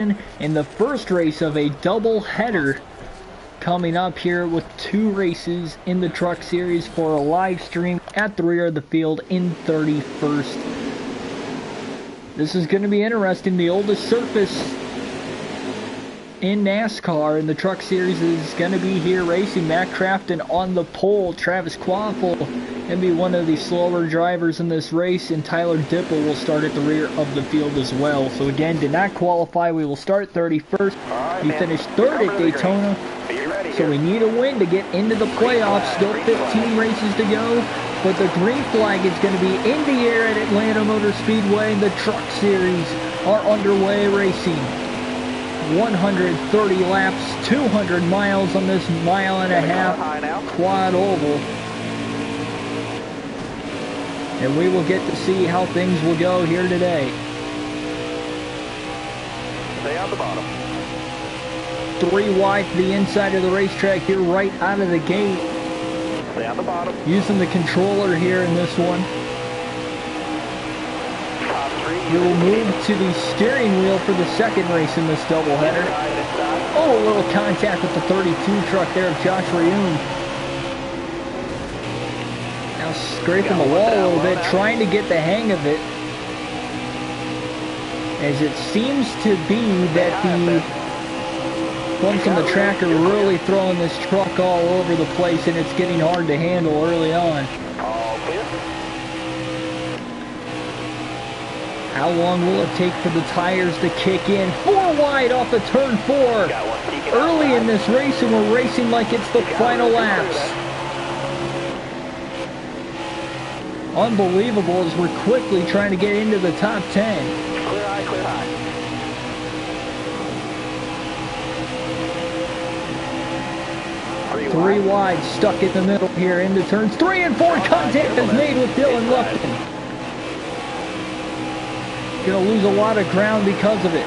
in the first race of a double header coming up here with 2 races in the truck series for a live stream at the rear of the field in 31st. This is going to be interesting. The oldest surface in NASCAR in the truck series is going to be here racing. Matt Crafton on the pole. Travis Quaffle going to be one of the slower drivers in this race, and Tyler Dipple will start at the rear of the field as well. So again, did not qualify. We will start 31st. We finished 3rd at Daytona. So we need a win to get into the playoffs. Still 15 races to go. But the green flag is going to be in the air at Atlanta Motor Speedway. The truck series are underway racing. 130 laps, 200 miles on this mile-and-a-half quad oval. And we will get to see how things will go here today. Stay on the bottom. 3 wide to the inside of the racetrack here right out of the gate. Stay on the bottom. Using the controller here in this one. We will move to the steering wheel for the second race in this doubleheader. Oh, a little contact with the 32 truck there of Josh Rayun. Now scraping the wall a little bit, trying to get the hang of it. As it seems to be that the bumps on the track are really throwing this truck all over the place, and it's getting hard to handle early on. How long will it take for the tires to kick in? 4 wide off of turn 4. Early in this race, and we're racing like it's the final laps. Unbelievable as we're quickly trying to get into the top 10. Clear high, clear high. 3 wide, stuck in the middle here into turns 3 and 4. Contact is made with Dylan Lupton. Gonna lose a lot of ground because of it.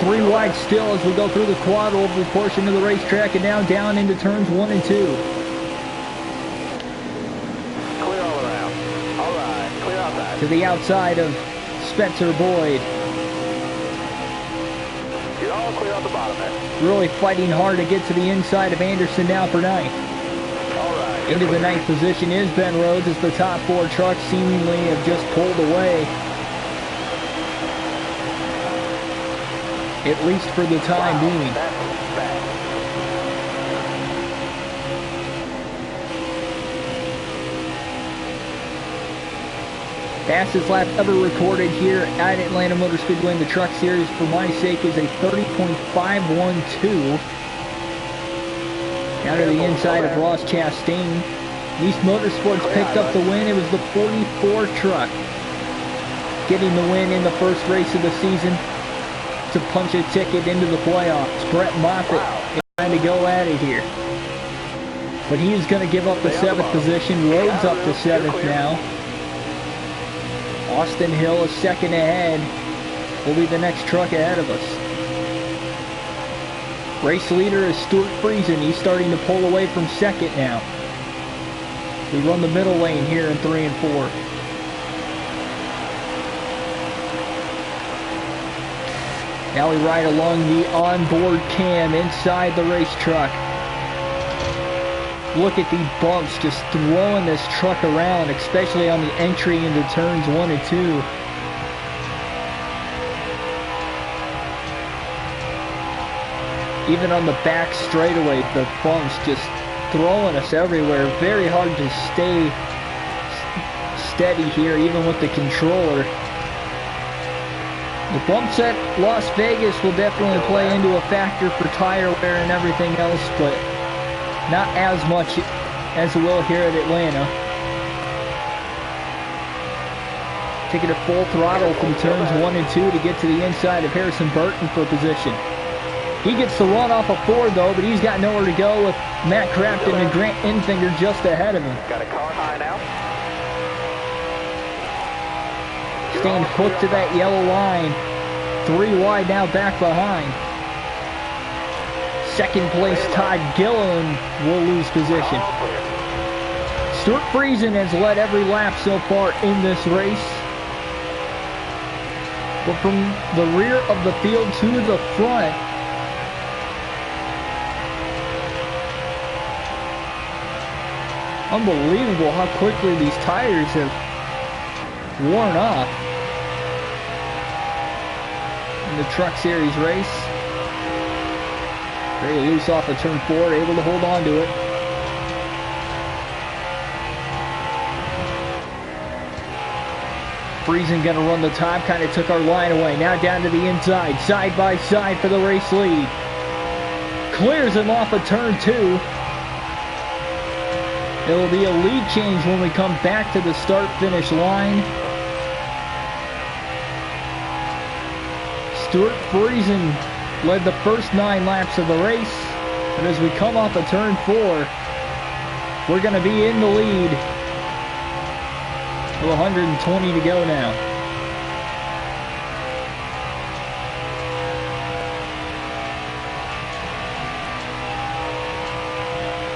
3 wide still as we go through the quad oval portion of the racetrack, and now down into turns 1 and 2. Clear all around. All right, clear outside. To the outside of Spencer Boyd. You're all clear on the bottom there. Really fighting hard to get to the inside of Anderson now for 9th. Into the 9th position is Ben Rhodes as the top 4 trucks seemingly have just pulled away. At least for the time being. Fastest lap ever recorded here at Atlanta Motor Speedway in the truck series for my sake is a 30.512. Down to the inside of Ross Chastain. East Motorsports picked up the win. It was the 44 truck getting the win in the first race of the season to punch a ticket into the playoffs. Brett Moffitt is trying to go at it here. But he is going to give up the 7th position. Rhodes up to 7th now. Austin Hill is 2nd ahead. Will be the next truck ahead of us. Race leader is Stuart Friesen. He's starting to pull away from 2nd now. We run the middle lane here in 3 and 4. Now we ride along the onboard cam inside the race truck. Look at the bumps just throwing this truck around, especially on the entry into turns 1 and 2. Even on the back straightaway, the bumps just throwing us everywhere. Very hard to stay steady here, even with the controller. The bumps at Las Vegas will definitely play into a factor for tire wear and everything else, but not as much as it will here at Atlanta. Taking it full throttle from turns 1 and 2 to get to the inside of Harrison Burton for position. He gets the run off of 4 though, but he's got nowhere to go with Matt Crafton and Grant Enfinger just ahead of him. Got a car high now. Staying hooked to that yellow line. 3 wide now back behind. 2nd place Todd Gilliland will lose position. Stuart Friesen has led every lap so far in this race. But from the rear of the field to the front, unbelievable how quickly these tires have worn off in the Truck Series race. Very loose off of turn 4, able to hold on to it. Friesen gonna run the top, kind of took our line away. Now down to the inside, side by side for the race lead. Clears him off of turn 2. It'll be a lead change when we come back to the start-finish line. Stuart Friesen led the first 9 laps of the race, but as we come off of turn 4, we're going to be in the lead with 120 to go now.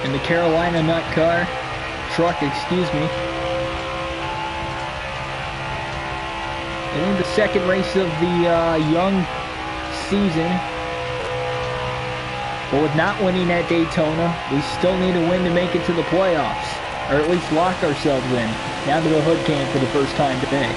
In the Carolina truck, excuse me. And in the second race of the young season, but with not winning at Daytona, we still need a win to make it to the playoffs, or at least lock ourselves in. Down to the hood cam for the first time today.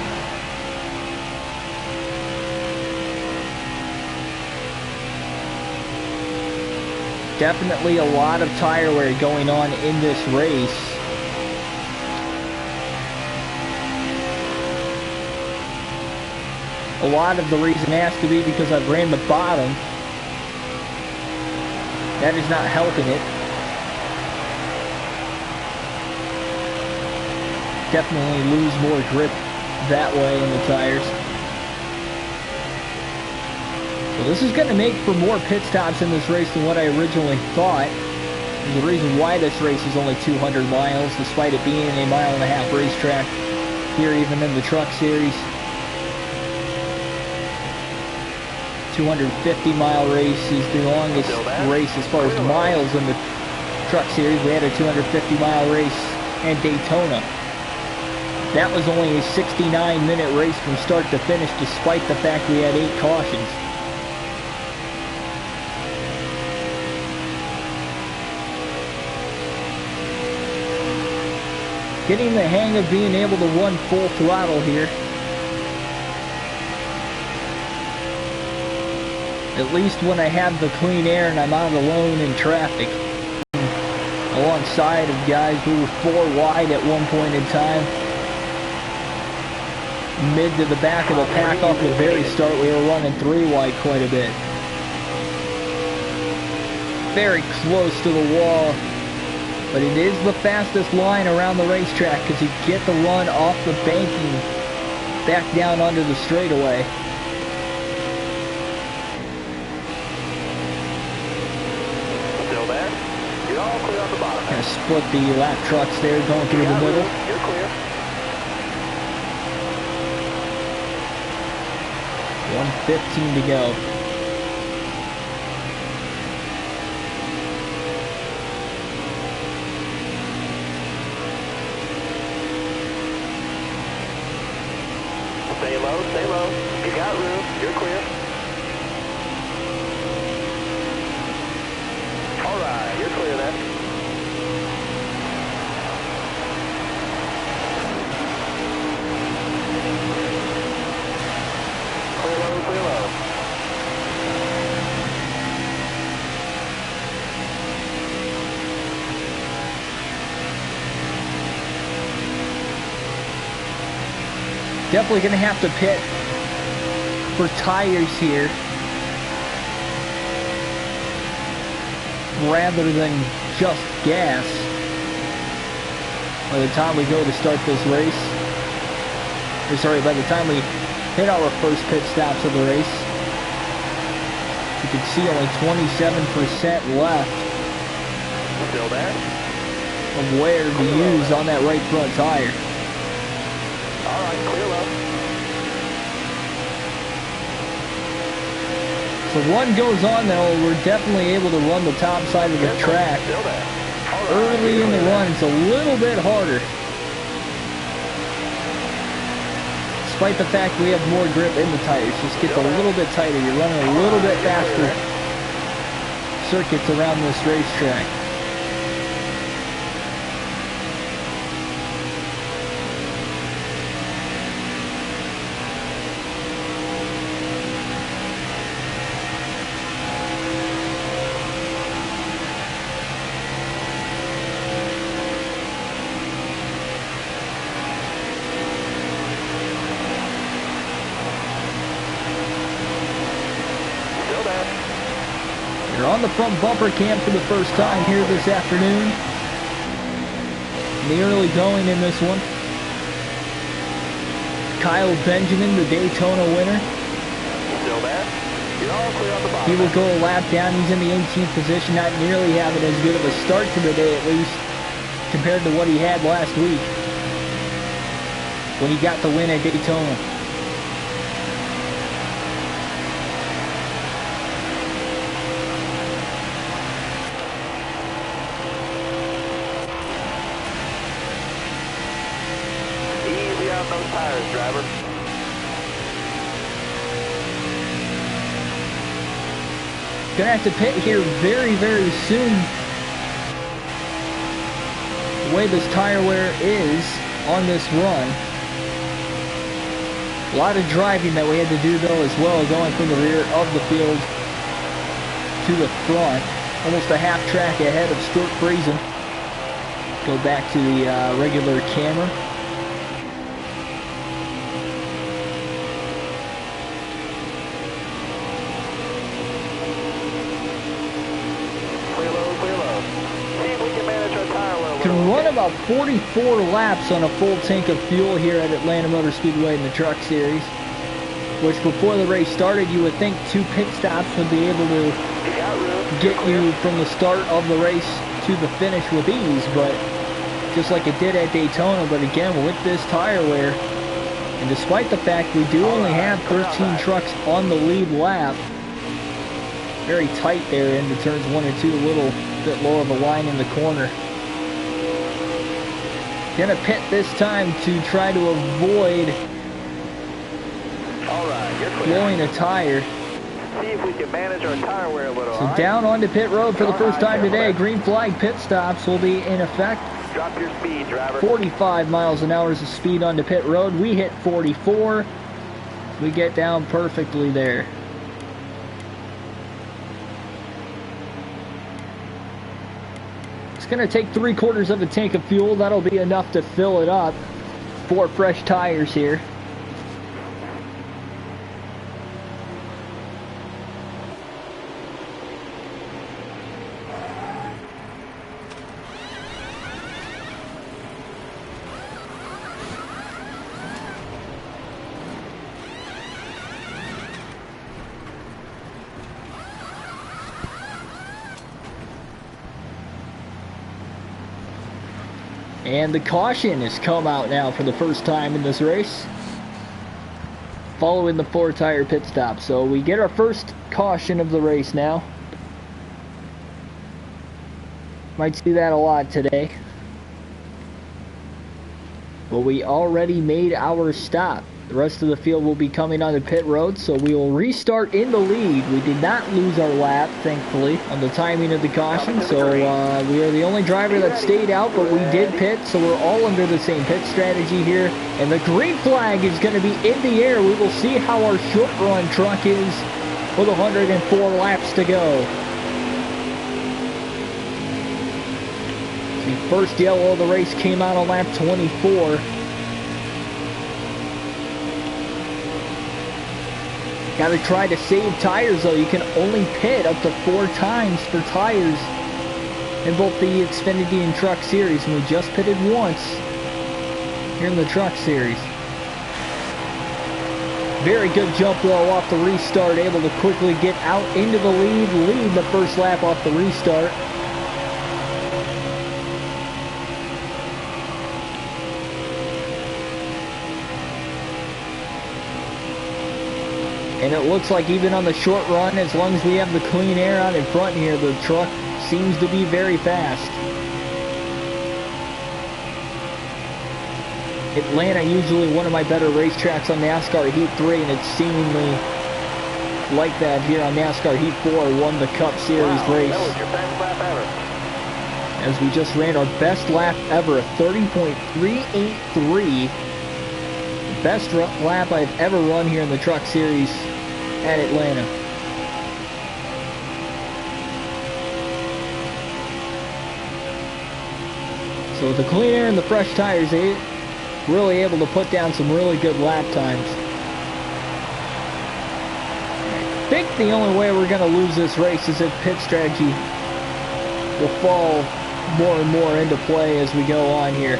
Definitely a lot of tire wear going on in this race. A lot of the reason has to be because I've ran the bottom. That is not helping it. Definitely lose more grip that way in the tires. So this is going to make for more pit stops in this race than what I originally thought. There's a reason why this race is only 200 miles, despite it being a 1.5-mile racetrack here even in the Truck Series. 250-mile race is the longest race as far as miles in the Truck Series. We had a 250-mile race at Daytona. That was only a 69-minute race from start to finish, despite the fact we had 8 cautions. Getting the hang of being able to run full throttle here. At least when I have the clean air and I'm out alone in traffic. Alongside of guys who were 4 wide at one point in time. Mid to the back of the pack off the very start, we were running 3 wide quite a bit. Very close to the wall. But it is the fastest line around the racetrack because you get the run off the banking back down onto the straightaway. Still there? You're all clear on the bottom. Gonna split the lap trucks there, going through the middle. You're clear. 1:15 to go. Stay low, stay low. You got room. You're clear. All right, you're clear then. Clear low, clear low. Definitely going to have to pit for tires here rather than just gas by the time we go to start this race. Or sorry, by the time we hit our first pit stops of the race. You can see only 27% left Still there? of wear to use on that right front tire. All right, clear low. So run goes on though, we're definitely able to run the top side of the track. Still there. All early in the run, it's a little bit harder. Despite the fact we have more grip in the tires, just gets a little bit tighter. You're running a little bit faster circuits around this racetrack. You're on the front bumper cam for the first time here this afternoon. In the early going in this one. Kyle Benjamin, the Daytona winner. Still there? You're all clear on the bottom. He will go a lap down. He's in the 18th position, not nearly having as good of a start to the day, at least, compared to what he had last week when he got the win at Daytona. Those tires, driver. Gonna have to pit here very, very soon. The way this tire wear is on this run. A lot of driving that we had to do though as well, going from the rear of the field to the front. Almost a half track ahead of Stuart Friesen. Go back to the regular camera. Can run about 44 laps on a full tank of fuel here at Atlanta Motor Speedway in the Truck Series, which before the race started you would think 2 pit stops would be able to get you from the start of the race to the finish with ease, but just like it did at Daytona. But again, with this tire wear, and despite the fact we do only have 13 trucks on the lead lap, very tight there into turns 1 and 2, a little bit lower of a line in the corner. Gonna pit this time to try to avoid blowing a tire. See if we can manage our tire wear a little. So down onto pit road for the first time today. Green flag pit stops will be in effect. Drop your speed, driver. 45 miles an hour is the speed onto pit road. We hit 44. We get down perfectly there. It's going to take 3/4 of a tank of fuel. That'll be enough to fill it up. 4 fresh tires here. And the caution has come out now for the first time in this race, following the 4 tire pit stop. So we get our first caution of the race now. Might see that a lot today. But we already made our stop. The rest of the field will be coming on the pit road, so we will restart in the lead. We did not lose our lap, thankfully, on the timing of the caution, so we are the only driver that stayed out, but we did pit, so we're all under the same pit strategy here. And the green flag is going to be in the air. We will see how our short run truck is with 104 laps to go. The first yellow of the race came out on lap 24. Got to try to save tires though. You can only pit up to 4 times for tires in both the Xfinity and Truck Series, and we just pitted once here in the Truck Series. Very good jump though off the restart, able to quickly get out into the lead the first lap off the restart. And it looks like even on the short run, as long as we have the clean air out in front here, the truck seems to be very fast. Atlanta, usually one of my better racetracks on NASCAR Heat 3, and it's seemingly like that here on NASCAR Heat 4, won the Cup Series race. That was your best lap ever. As we just ran our best lap ever, a 30.383. Best lap I've ever run here in the Truck Series at Atlanta. So with the clean air and the fresh tires, they really able to put down some really good lap times. I think the only way we're going to lose this race is if pit strategy will fall more and more into play as we go on here.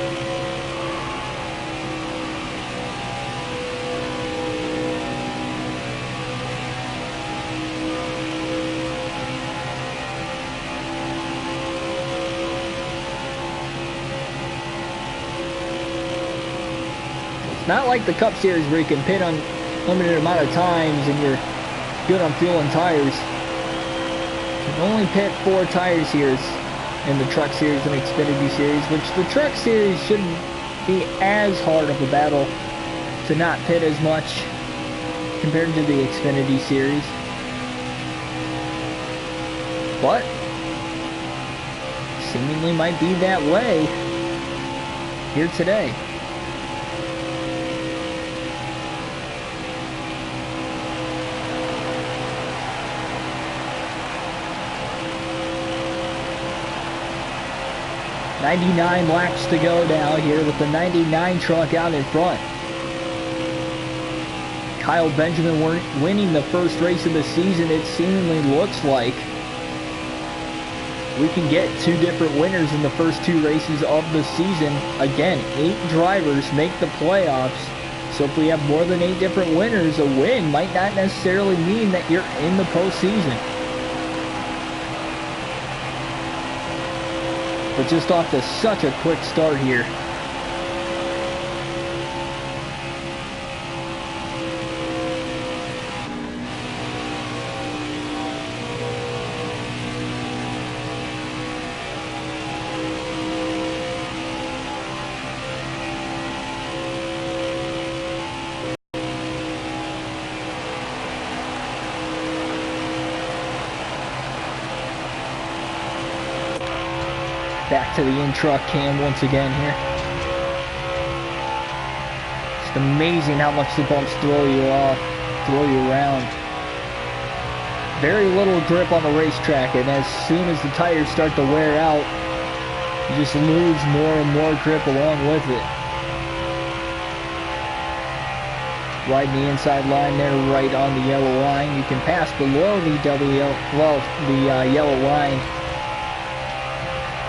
It's not like the Cup Series where you can pit on limited amount of times and you're good on fuel and tires. You can only pit 4 tires here in the Truck Series and Xfinity Series, which the Truck Series shouldn't be as hard of a battle to not pit as much compared to the Xfinity Series. But seemingly might be that way here today. .99 laps to go now here with the 99 truck out in front. Kyle Benjamin winning the first race of the season. It seemingly looks like we can get 2 different winners in the first 2 races of the season. Again, 8 drivers make the playoffs. So if we have more than 8 different winners, a win might not necessarily mean that you're in the postseason. But just off to such a quick start here. Back to the in-truck cam once again here. It's amazing how much the bumps throw you off, throw you around. Very little grip on the racetrack, and as soon as the tires start to wear out, you just lose more and more grip along with it. Riding the inside line there, right on the yellow line. You can pass below the yellow line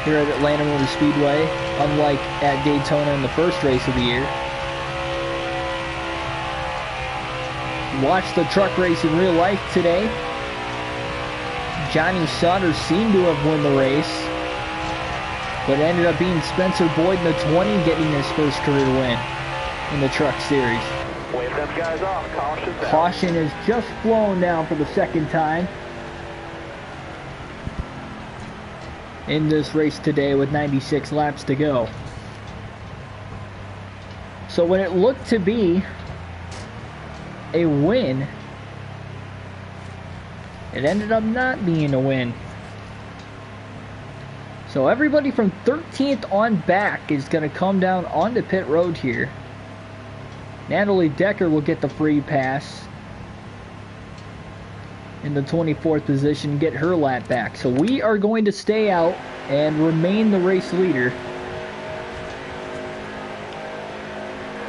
here at Atlanta Motor Speedway, unlike at Daytona in the first race of the year. Watched the truck race in real life today. Johnny Sauter seemed to have won the race, but it ended up being Spencer Boyd in the 20 getting his first career win in the Truck Series. Wave them guys off. Caution's out. Caution is just flown now for the second time in this race today with 96 laps to go. So when it looked to be a win, it ended up not being a win. So everybody from 13th on back is going to come down onto pit road here. Natalie Decker will get the free pass in the 24th position, get her lap back. So we are going to stay out and remain the race leader.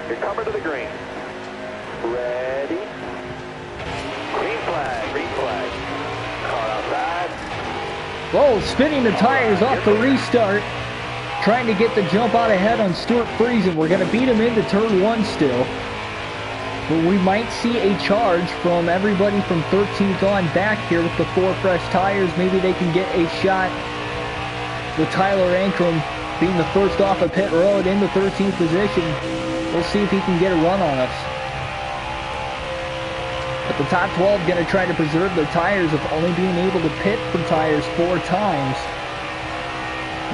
You're coming to the green. Ready? Green flag, green flag. Car outside. Whoa, spinning the tires off the restart. Trying to get the jump out ahead on Stuart Friesen. We're going to beat him into turn 1 still. But we might see a charge from everybody from 13th on back here with the 4 fresh tires. Maybe they can get a shot with Tyler Ankrum being the first off of pit road in the 13th position. We'll see if he can get a run on us. But the top 12 going to try to preserve their tires of only being able to pit for tires 4 times.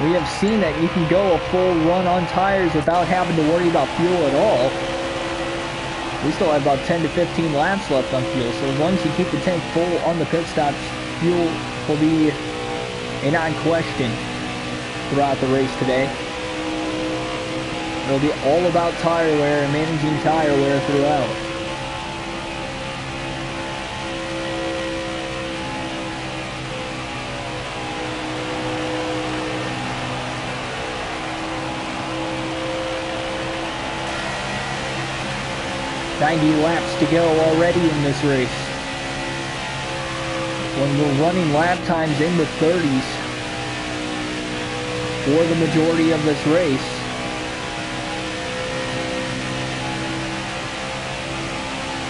We have seen that you can go a full run on tires without having to worry about fuel at all. We still have about 10 to 15 laps left on fuel, so as long as you keep the tank full on the pit stops, fuel will be a non-question throughout the race today. It'll be all about tire wear and managing tire wear throughout. "90 laps to go already in this race. When we're running lap times in the 30s for the majority of this race.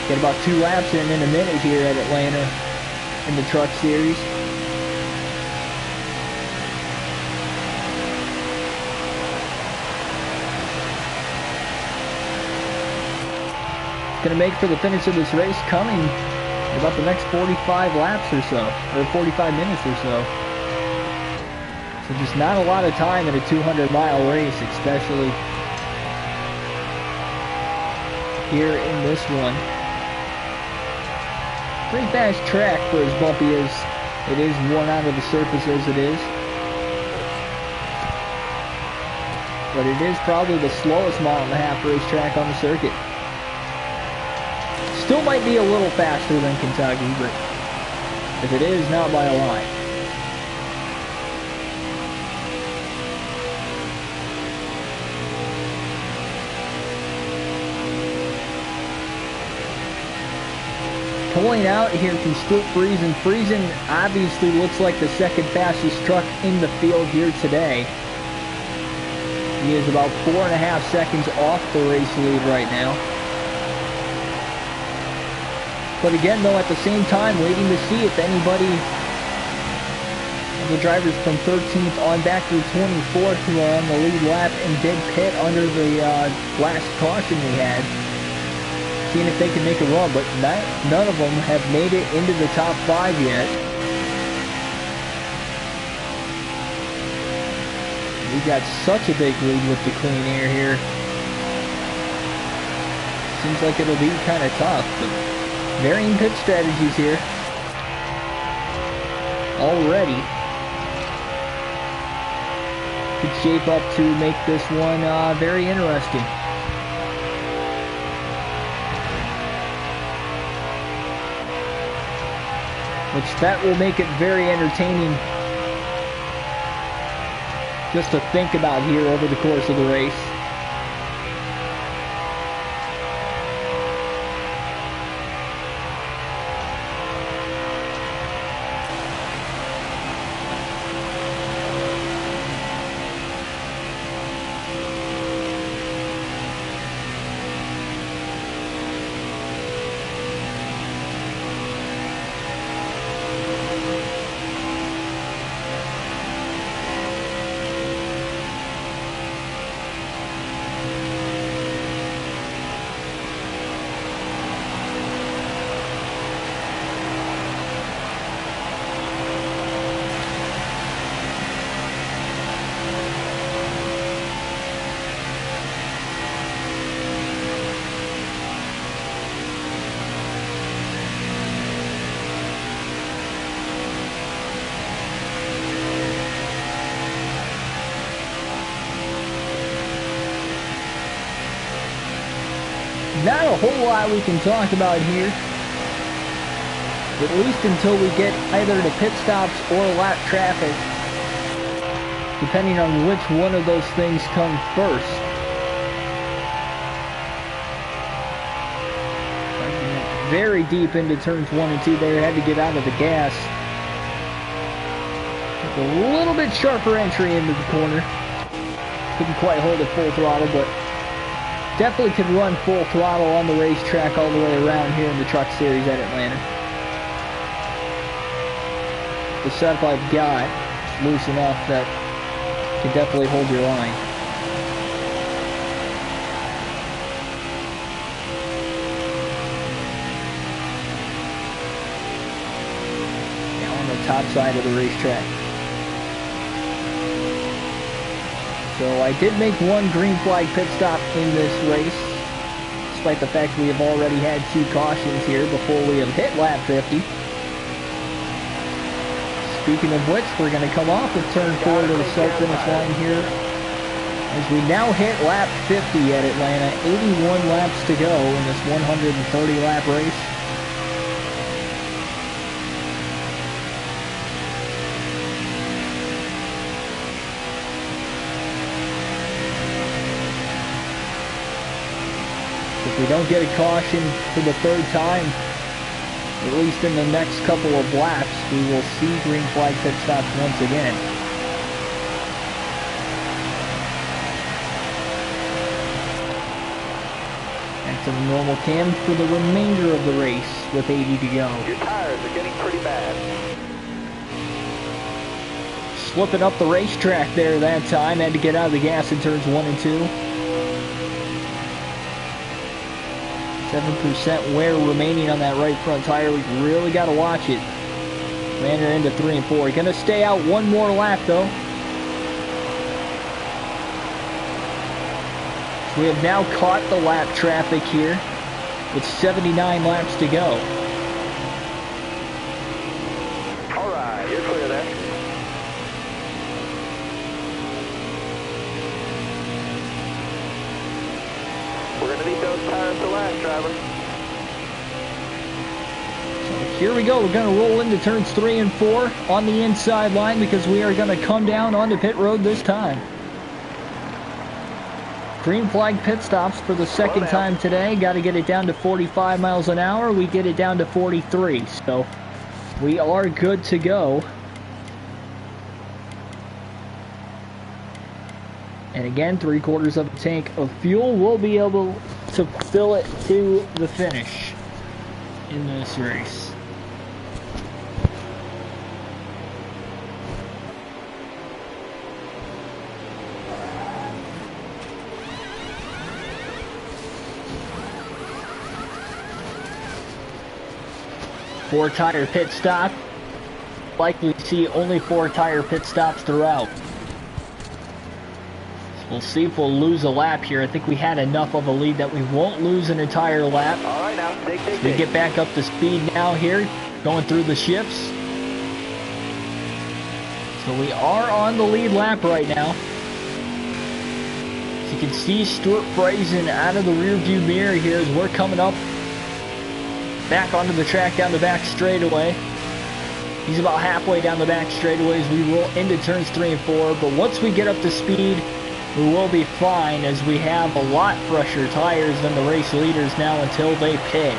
Get about 2 laps in a minute here at Atlanta in the Truck Series. Going to make for the finish of this race coming in about the next 45 laps or so, or 45 minutes or so. So just not a lot of time in a 200-mile race, especially here in this one. Pretty fast track for as bumpy as it is, worn out of the surface as it is. But it is probably the slowest mile-and-a-half racetrack on the circuit. Still might be a little faster than Kentucky, but if it is, not by a lot. Pulling out here from Stuart Friesen. Friesen obviously looks like the second fastest truck in the field here today. He is about 4.5 seconds off the race lead right now. But again, though, at the same time, waiting to see if anybody of the drivers from 13th on back through 24th who are on the lead lap and did pit under the last caution we had, seeing if they can make a run, but none of them have made it into the top 5 yet. We've got such a big lead with the clean air here. Seems like it'll be kind of tough, but varying pit strategies here already could shape up to make this one very interesting. Which that will make it very entertaining just to think about here over the course of the race. Not a whole lot we can talk about here, at least until we get either the pit stops or lap traffic, depending on which one of those things comes first. Very deep into turns 1 and 2 there, had to get out of the gas. A little bit sharper entry into the corner. Couldn't quite hold it full throttle, but definitely could run full throttle on the racetrack all the way around here in the Truck Series at Atlanta. The setup I've got is loose enough that can definitely hold your line. Now on the top side of the racetrack. So I did make one green flag pit stop in this race, despite the fact we have already had 2 cautions here before we have hit lap 50. Speaking of which, we're going to come off of turn 4 to the start-finish line here, as we now hit lap 50 at Atlanta. 81 laps to go in this 130-lap race. If we don't get a caution for the 3rd time, at least in the next couple of laps, we will see green flag pit stops once again. Back to the normal cam for the remainder of the race with 80 to go. Your tires are getting pretty bad. Slipping up the racetrack there that time. Had to get out of the gas in turns 1 and 2. 7% wear remaining on that right front tire. We really got to watch it. Ran her into 3 and 4. Gonna stay out one more lap though. We have now caught the lap traffic here with 79 laps to go. Alright, you're clear there. We're going to need those tires to last, driver. So here we go. We're going to roll into turns 3 and 4 on the inside line because we are going to come down onto pit road this time. Green flag pit stops for the second time today. Got to get it down to 45 miles an hour. We get it down to 43. So we are good to go. And again, 3/4 of a tank of fuel. We'll be able to fill it to the finish in this race. Four-tire pit stop. Likely see only 4-tire pit stops throughout. We'll see if we'll lose a lap here. I think we had enough of a lead that we won't lose an entire lap. All right, now, We get back up to speed now here, going through the shifts. So we are on the lead lap right now. As you can see, Stuart Brazen out of the rearview mirror here as we're coming up back onto the track down the back straightaway. He's about halfway down the back straightaway as we roll into turns 3 and 4. But once we get up to speed, we will be fine as we have a lot fresher tires than the race leaders now until they pit.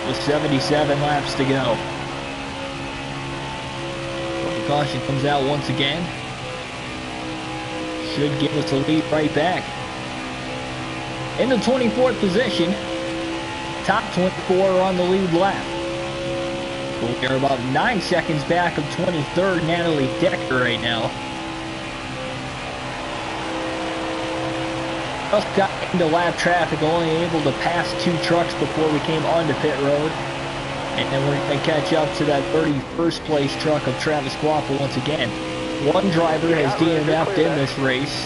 With 77 laps to go. The caution comes out once again. Should give us a lead right back. In the 24th position, top 24 are on the lead lap. We are about 9 seconds back of 23rd Natalie Decker right now. Just got into lap traffic, only able to pass 2 trucks before we came onto pit road. And then we're going to catch up to that 31st place truck of Travis Quaffle once again. One driver has DNF'd in this race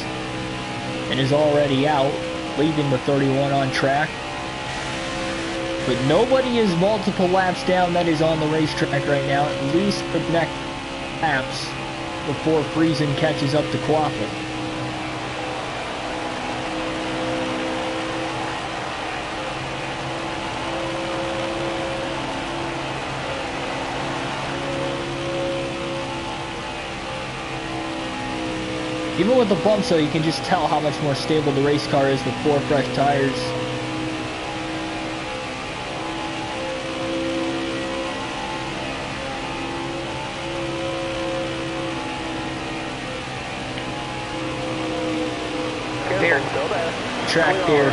and is already out, leaving the 31 on track. But nobody is multiple laps down that is on the racetrack right now, at least for the next laps before Friesen catches up to Quaffle. Even with the bumps though, you can just tell how much more stable the race car is with 4 fresh tires. Track there,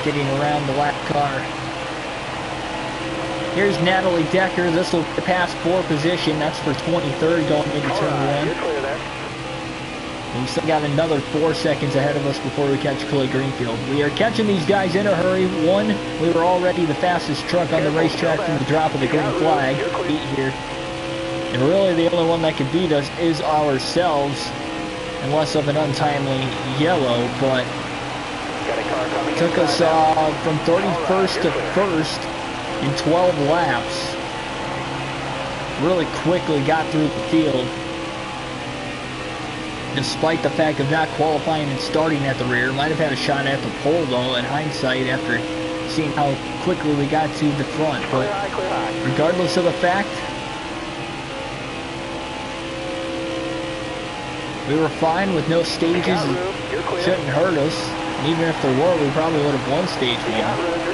getting around the lap car. Here's Natalie Decker. This will pass 4 position. That's for 23rd going into turn 1. And we still got another 4 seconds ahead of us before we catch Clay Greenfield. We are catching these guys in a hurry. One, we were already the fastest truck on the racetrack from the drop of the green flag. 8 here. And really the only one that could beat us is ourselves, unless of an untimely yellow, but it took us from 31st to 1st in 12 laps. Really quickly got through the field, despite the fact of not qualifying and starting at the rear. Might have had a shot at the pole though, in hindsight, after seeing how quickly we got to the front. But regardless of the fact, we were fine with no stages. It shouldn't hurt us. And even if there were, we probably would have won stage 1.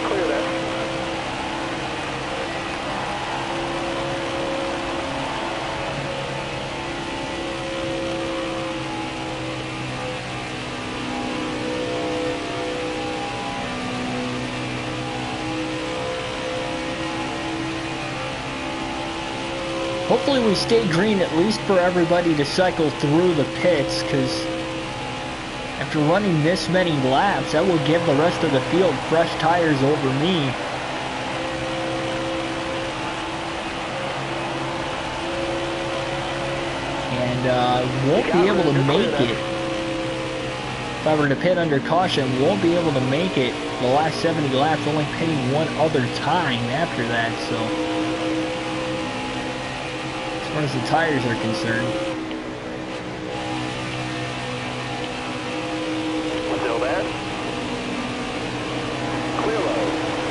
Hopefully we stay green at least for everybody to cycle through the pits, because after running this many laps, that will give the rest of the field fresh tires over me. And won't be able to make it. If I were to pit under caution, won't be able to make it the last 70 laps, only pitting one other time after that, so as far as the tires are concerned. Still there? Clear low.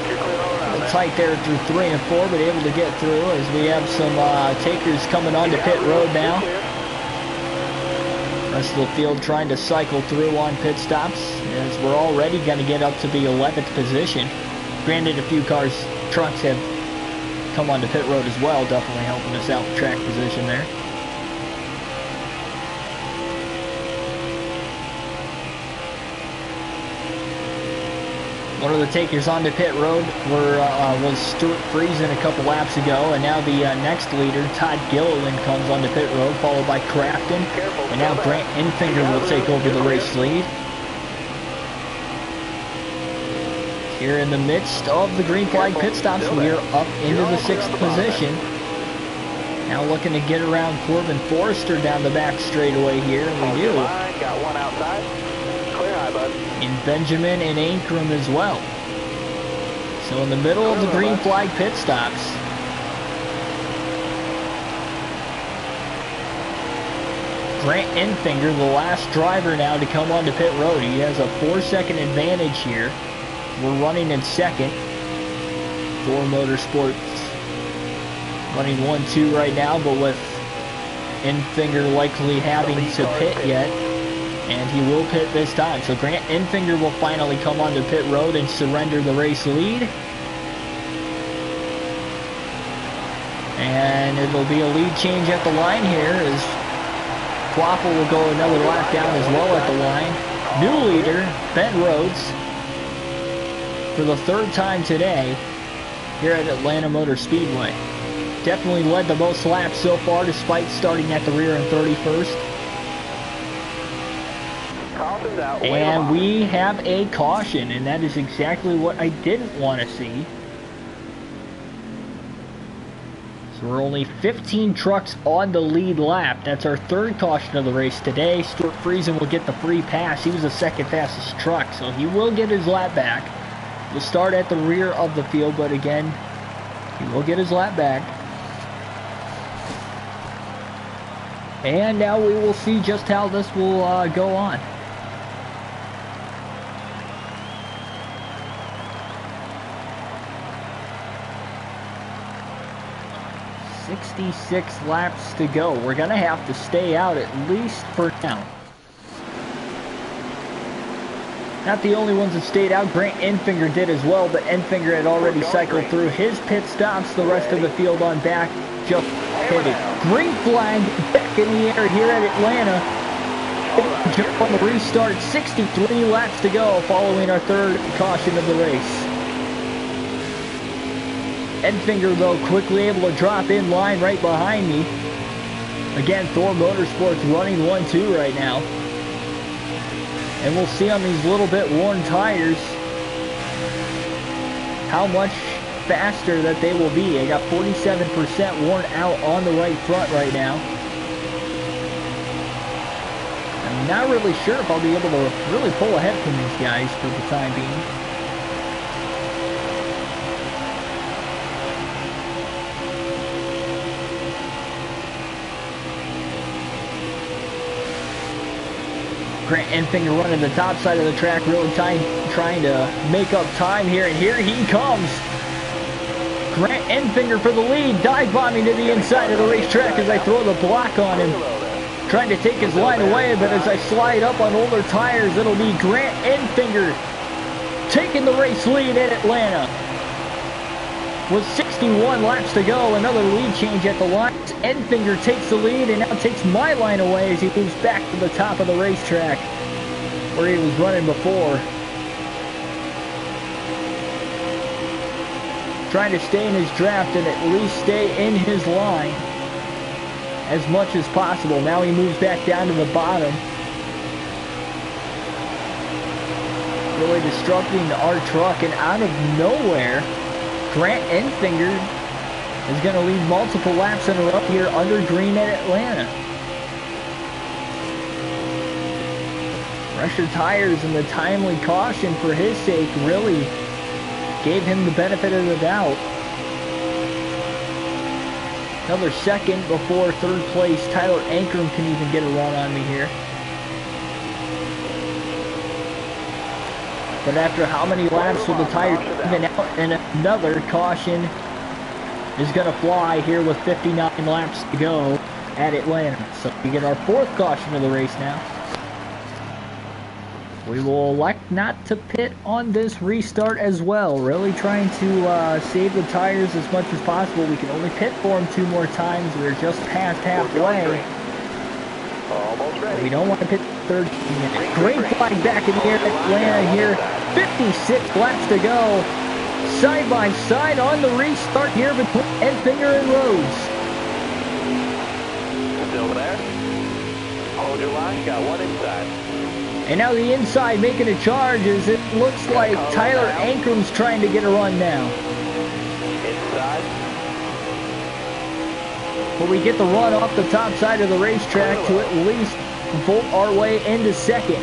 You're clear all around there. Tight there through 3 and 4, but able to get through as we have some takers coming onto pit road now. Rest of the field trying to cycle through on pit stops, as we're already going to get up to the 11th position. Granted, a few trucks have come onto pit road as well, definitely helping us out with track position there. One of the takers onto pit road was Stuart Friesen a couple laps ago, and now the next leader, Todd Gilliland, comes onto pit road, followed by Crafton, and now Grant Enfinger will take over the race lead. Here in the midst of the green flag pit stops, we are up into the 6th position. Now looking to get around Corbin Forrester down the back straightaway here, and we do. Got one outside. Clear high, bud. In Benjamin and Ankrum as well. So in the middle of the green flag pit stops, Grant Enfinger, the last driver now to come onto pit road. He has a 4-second advantage here. We're running in 2nd. Thor Motorsports running 1-2 right now, but with Enfinger likely having to pit yet. And he will pit this time. So Grant Enfinger will finally come onto pit road and surrender the race lead. And it'll be a lead change at the line here, as Quaffle will go another lap down as well at the line. New leader, Ben Rhodes, for the 3rd time today here at Atlanta Motor Speedway. Definitely led the most laps so far, despite starting at the rear in 31st. And we have a caution, and that is exactly what I didn't want to see. So we're only 15 trucks on the lead lap. That's our 3rd caution of the race today. Stuart Friesen will get the free pass. He was the 2nd fastest truck, so he will get his lap back. We'll start at the rear of the field, but again, he will get his lap back. And now we will see just how this will go on. 66 laps to go. We're going to have to stay out at least for now. Not the only ones that stayed out. Grant Enfinger did as well, but Enfinger had already cycled through his pit stops. The rest of the field on back just pitted. Green flag back in the air here at Atlanta. Jump on the restart. 63 laps to go following our 3rd caution of the race. Enfinger, though, quickly able to drop in line right behind me. Again, Thor Motorsports running 1-2 right now. And we'll see on these little bit worn tires how much faster that they will be. I got 47% worn out on the right front right now. I'm not really sure if I'll be able to really pull ahead from these guys for the time being. Grant Enfinger running the top side of the track, really trying to make up time here, and here he comes. Grant Enfinger for the lead, dive bombing to the inside of the racetrack as I throw the block on him. Trying to take his line away, but as I slide up on older tires, it'll be Grant Enfinger taking the race lead at Atlanta. With 61 laps to go, another lead change at the line. Enfinger takes the lead and now takes my line away as he moves back to the top of the racetrack where he was running before. Trying to stay in his draft and at least stay in his line as much as possible. Now he moves back down to the bottom. Really disrupting our truck, and out of nowhere, Grant Enfinger is going to lead multiple laps in a row here under green at Atlanta. Pressure tires and the timely caution for his sake really gave him the benefit of the doubt. Another second before third place. Tyler Ankrum can even get a run on me here. But after how many laps will the tires even out, and another caution is going to fly here with 59 laps to go at Atlanta. So we get our fourth caution of the race now. We will elect not to pit on this restart as well. Really trying to save the tires as much as possible. We can only pit for them 2 more times. We're just past halfway. We don't want to pit third. Green flag back in the air at Atlanta here. 56 laps to go. Side by side on the restart here between Enfinger and Rhodes. Still there? Hold your line, got one inside. And now the inside making a charge as it looks like Tyler Ankrum's trying to get a run now. Inside. But we get the run off the top side of the racetrack to at least bolt our way into second.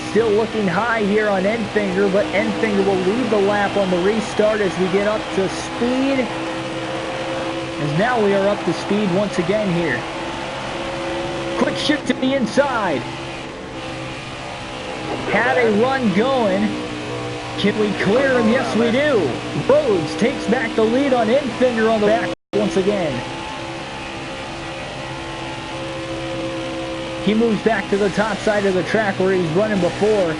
Still looking high here on Enfinger, but Enfinger will lead the lap on the restart as we get up to speed. As now we are up to speed once again here. Quick shift to the inside. Had a run going. Can we clear him? Yes, we do. Rhodes takes back the lead on Enfinger on the back once again. He moves back to the top side of the track where he was running before.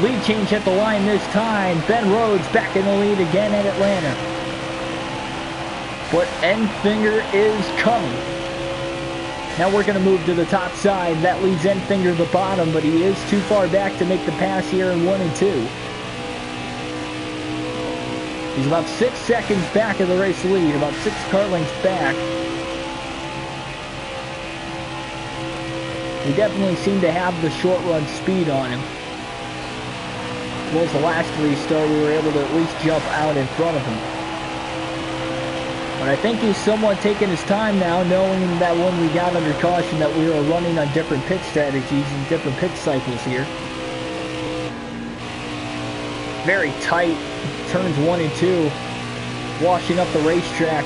Lead change at the line this time. Ben Rhodes back in the lead again at Atlanta. But Enfinger is coming. Now we're going to move to the top side. That leads Enfinger to the bottom, but he is too far back to make the pass here in 1 and 2. He's about 6 seconds back of the race lead, about 6 car lengths back. We definitely seem to have the short run speed on him. As well as the last restart, we were able to at least jump out in front of him. But I think he's somewhat taking his time now, knowing that when we got under caution that we were running on different pit strategies and different pit cycles here. Very tight, turns 1 and 2, washing up the racetrack.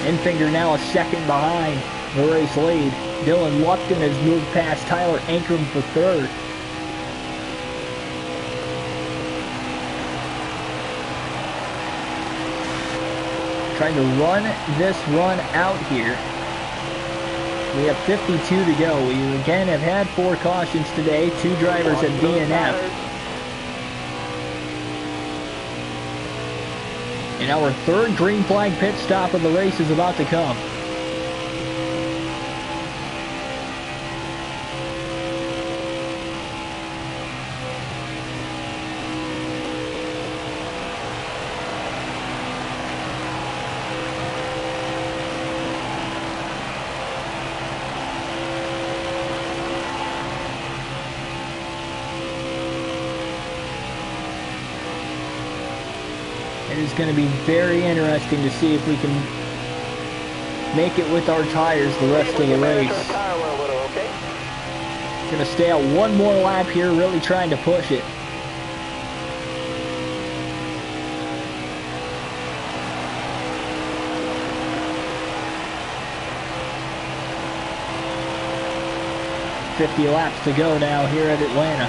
Enfinger now a second behind the race lead. Dylan Lupton has moved past Tyler Ankrum for third. Trying to run this run out here. We have 52 to go. We again have had 4 cautions today. 2 drivers at DNF. And our third green flag pit stop of the race is about to come. It is going to be very interesting to see if we can make it with our tires the rest of the race. Going to stay out one more lap here, really trying to push it. $50 laps to go now here at Atlanta.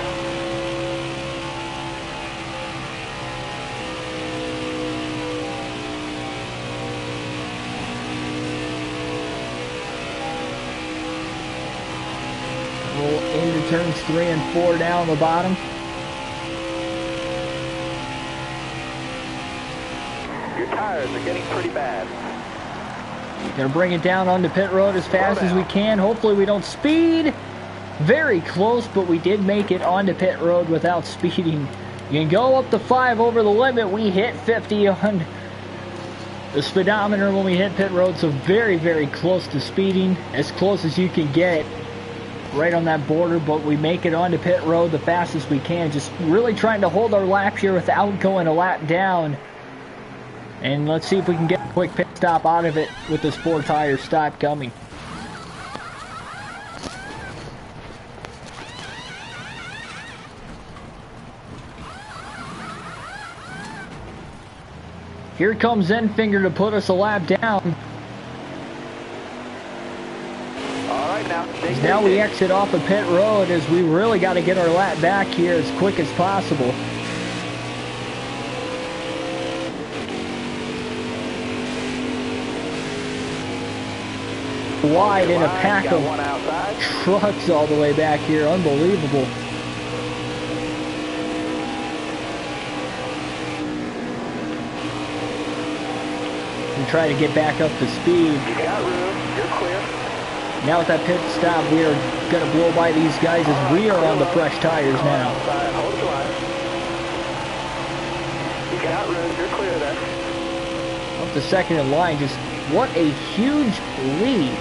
Roll into turns 3 and 4 down the bottom. Your tires are getting pretty bad. Gonna bring it down onto pit road as fast as we can. Hopefully we don't speed. Very close, but we did make it onto pit road without speeding. You can go up to 5 over the limit. We hit 50 on the speedometer when we hit pit road, so very, very close to speeding. As close as you can get, right on that border, but we make it onto pit road the fastest we can. Just really trying to hold our lap here without going a lap down. And let's see if we can get a quick pit stop out of it with this 4-tire stop coming. Here comes Enfinger to put us a lap down. Now we exit off of pit road as we really got to get our lap back here as quick as possible. Wide in a pack of trucks all the way back here. Unbelievable. We try to get back up to speed. You got room. You're clear. Now with that pit stop, we are going to blow by these guys as we are on the fresh tires now. Hold the line. You got room. You're clear there. Up to second in line. Just what a huge lead.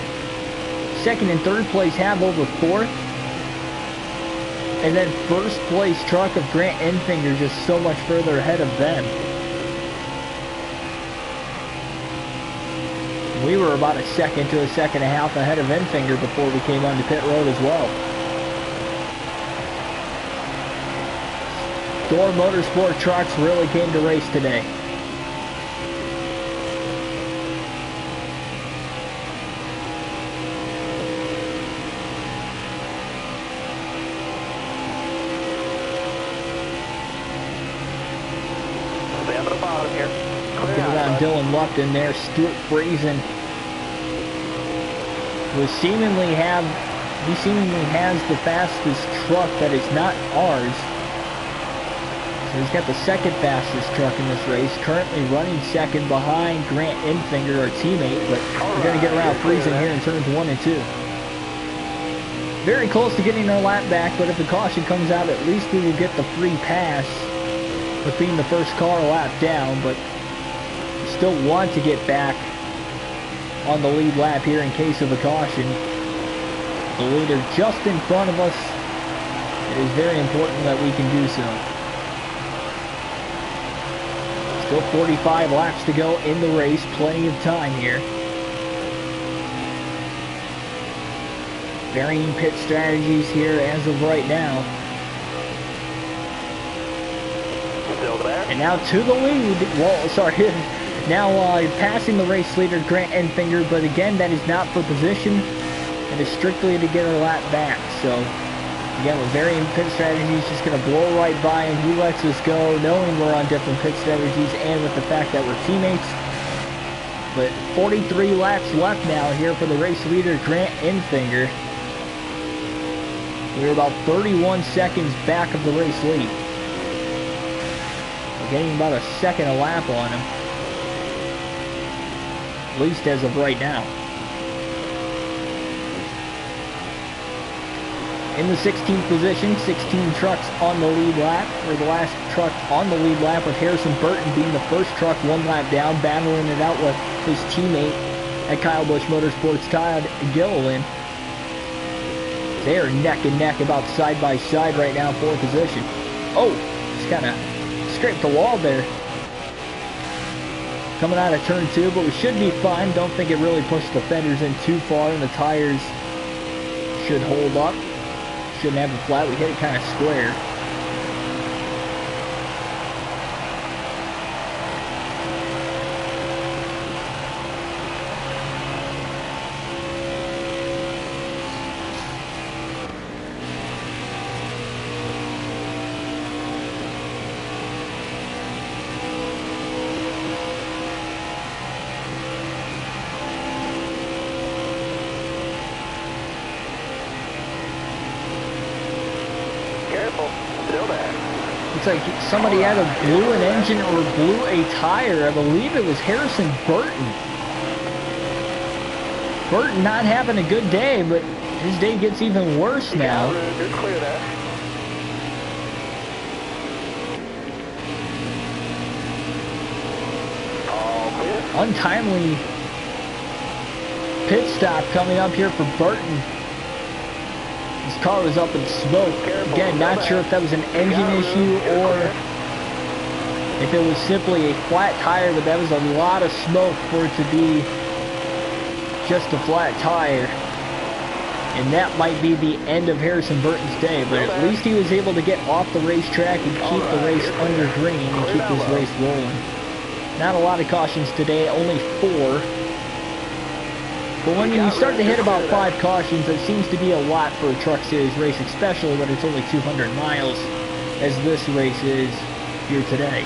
Second and third place have over fourth. And then first place truck of Grant Enfinger just so much further ahead of them. We were about a second to a second and a half ahead of Enfinger before we came onto pit road as well. Door Motorsport trucks really came to race today. Stay up at the bottom here. Get it on Dylan Lupton there. Stuart Friesen he seemingly has the fastest truck that is not ours. So he's got the second fastest truck in this race, currently running second behind Grant Enfinger, our teammate, but we're going to get around Friesen here in turns 1 and 2. Very close to getting our lap back, but if the caution comes out, at least we will get the free pass with being the first car lap down, but still want to get back on the lead lap here in case of a caution. The leader just in front of us. It is very important that we can do so. Still 45 laps to go in the race. Plenty of time here. Varying pit strategies here as of right now. Still there. And now to the lead. Well, sorry. Now passing the race leader, Grant Enfinger, but again, that is not for position. It is strictly to get our lap back. So, again, with varying pit strategies, just going to blow right by him. He lets us go, knowing we're on different pit strategies and with the fact that we're teammates. But 43 laps left now here for the race leader, Grant Enfinger. We're about 31 seconds back of the race lead. We're getting about a second a lap on him. At least as of right now. In the 16th position, 16 trucks on the lead lap, or the last truck on the lead lap, with Harrison Burton being the first truck 1 lap down, battling it out with his teammate at Kyle Busch Motorsports, Todd Gilliland. They are neck and neck, about side by side right now for position. Oh, just kind of scraped the wall there. coming out of turn 2, but we should be fine. Don't think it really pushed the fenders in too far, and the tires should hold up. Shouldn't have a flat. We hit it kind of square. Looks like somebody either blew an engine or blew a tire. I believe it was Harrison Burton. Burton not having a good day, but his day gets even worse now. You're clear there. All clear. Untimely pit stop coming up here for Burton. His car was up in smoke. Again, not sure if that was an engine issue or if it was simply a flat tire, but that was a lot of smoke for it to be just a flat tire. And that might be the end of Harrison Burton's day, but at least he was able to get off the racetrack and keep the race under green and keep his race rolling. Not a lot of cautions today, only 4. But when you start to hit about 5 cautions, that seems to be a lot for a Truck Series race, especially when it's only 200 miles, as this race is here today.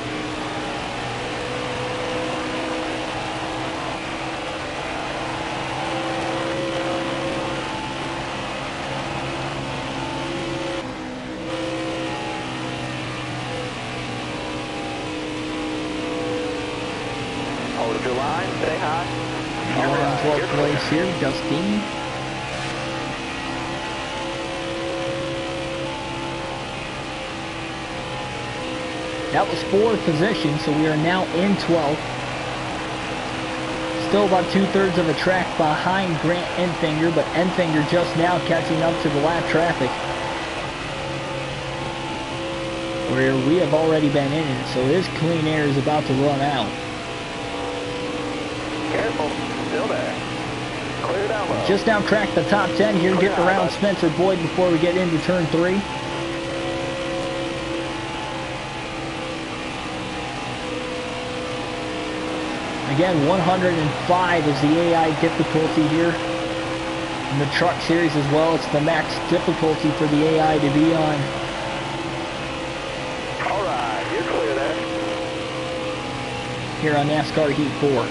Hold your line, stay high. Now we're in 12th place here, Justine. That was 4th position, so we are now in 12th. Still about 2/3 of a track behind Grant Enfinger, but Enfinger just now catching up to the lap traffic, where we have already been in it, so his clean air is about to run out. Careful, still there. Clear down low. Just now cracked the top 10 here, getting around Spencer Boyd before we get into turn 3. Again, 105 is the AI difficulty here in the Truck Series as well. It's the max difficulty for the AI to be on. Alright, you're clear there. Here on NASCAR Heat 4.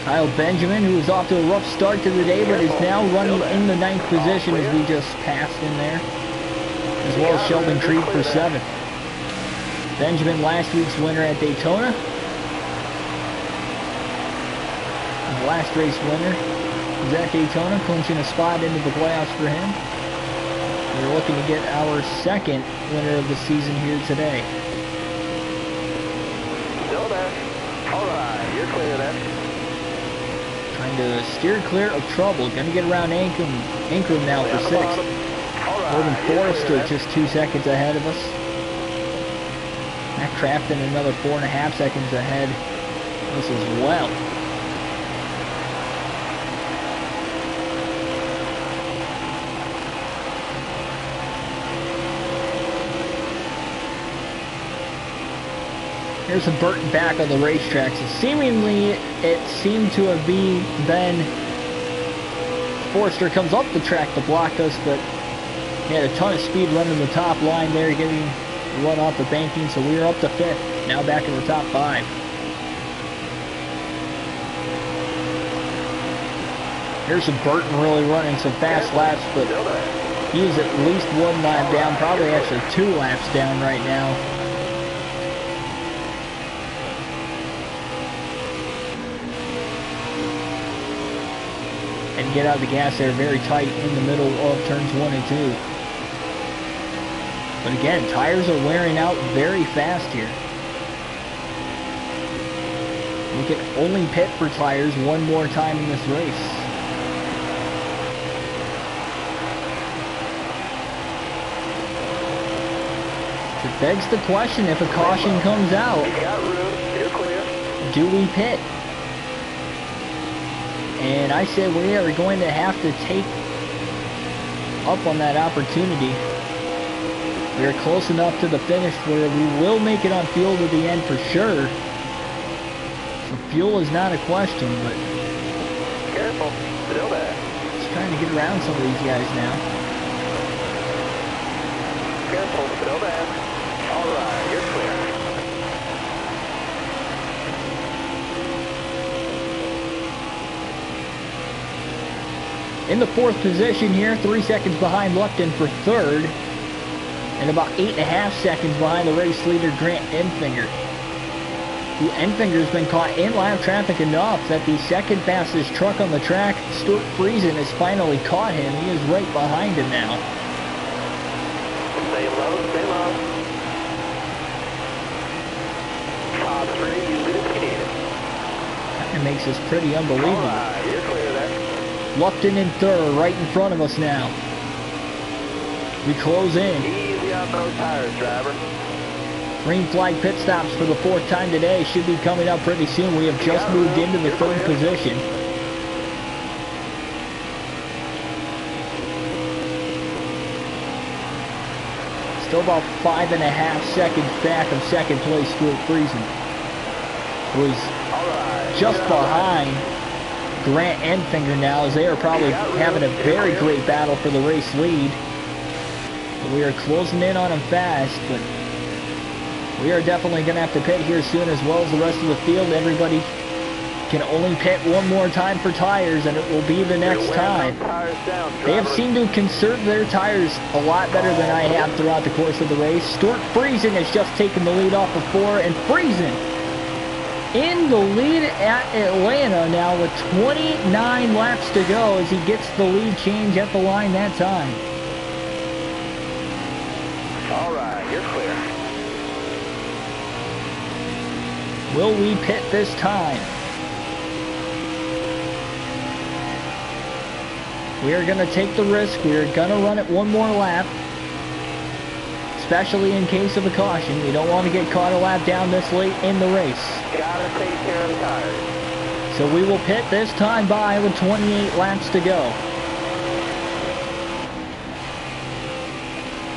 Kyle Benjamin, who is off to a rough start to the day, but is now running in the 9th position as we just passed in there, as well as Sheldon Creed for 7th. Benjamin, last week's winner at Daytona. His last race winner is at Daytona, clinching a spot into the playoffs for him. We're looking to get our 2nd winner of the season here today. Still there. Alright, you're clear there. Trying to steer clear of trouble. Gonna get around Ankrum now for 6th. Logan Forrester just 2 seconds ahead of us. Matt Crafton another 4.5 seconds ahead of us as well. Here's a Burton back on the racetrack. So seemingly it seemed to have been Forrester comes up the track to block us, but he had a ton of speed running the top line there, getting run off the banking, so we are up to 5th, now back in the top 5. Here's a Burton really running some fast laps, but he is at least 1 lap down, probably actually 2 laps down right now. And get out of the gas there very tight in the middle of turns 1 and 2. But again, tires are wearing out very fast here. We can only pit for tires one more time in this race. So it begs the question, if a caution comes out, You got room. You're clear. do we pit? And I said we are going to have to take up on that opportunity. We are close enough to the finish where we will make it on fuel to the end for sure. So fuel is not a question, but Careful. Still there. just trying to get around some of these guys now. Careful. Still there. All right. You're clear. In the fourth position here, 3 seconds behind Lupton for third, and about 8.5 seconds behind the race leader, Grant Enfinger. The Enfinger's been caught in lap traffic enough that the second fastest truck on the track, Stuart Friesen, has finally caught him. He is right behind him now. Stay low. Stay low. Top 3. Use it if you need it. That makes this pretty unbelievable. All right. You're clear there. Lupton in third, right in front of us now. We close in. Easy on those tires, driver. Green flag pit stops for the fourth time today should be coming up pretty soon. We have just moved into the third position. Still about 5.5 seconds back of second place Stuart Friesen, who is just behind Grant Enfinger now, as they are probably having a very great battle for the race lead. We are closing in on them fast, but we are definitely going to have to pit here soon, as well as the rest of the field. Everybody can only pit one more time for tires, and it will be the next time. They have seemed to conserve their tires a lot better than I have throughout the course of the race. Stuart Friesen has just taken the lead off of 4, and Friesen in the lead at Atlanta now with 29 laps to go as he gets the lead change at the line that time. All right, you're clear. Will we pit this time? We are going to take the risk. We are going to run it one more lap, especially in case of a caution. We don't want to get caught a lap down this late in the race. Gotta take care of the tires. So we will pit this time by with 28 laps to go.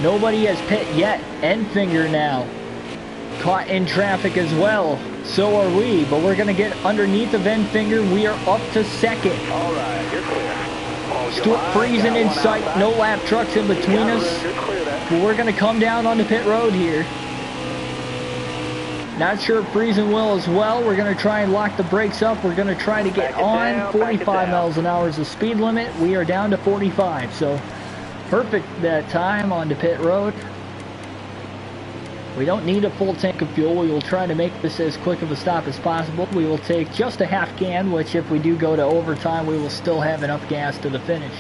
Nobody has pit yet. Enfinger now caught in traffic as well. So are we, but we're going to get underneath of Enfinger. We are up to second. All right, you're clear. Stuart Friesen in sight. No lap trucks in between us. But we're going to come down onto pit road here. Not sure if Friesen will as well. We're going to try and lock the brakes up. We're going to try to get on. 45 miles an hour is the speed limit. We are down to 45. So perfect that time onto pit road. We don't need a full tank of fuel. We will try to make this as quick of a stop as possible. We will take just a half can, which if we do go to overtime, we will still have enough gas to the finish.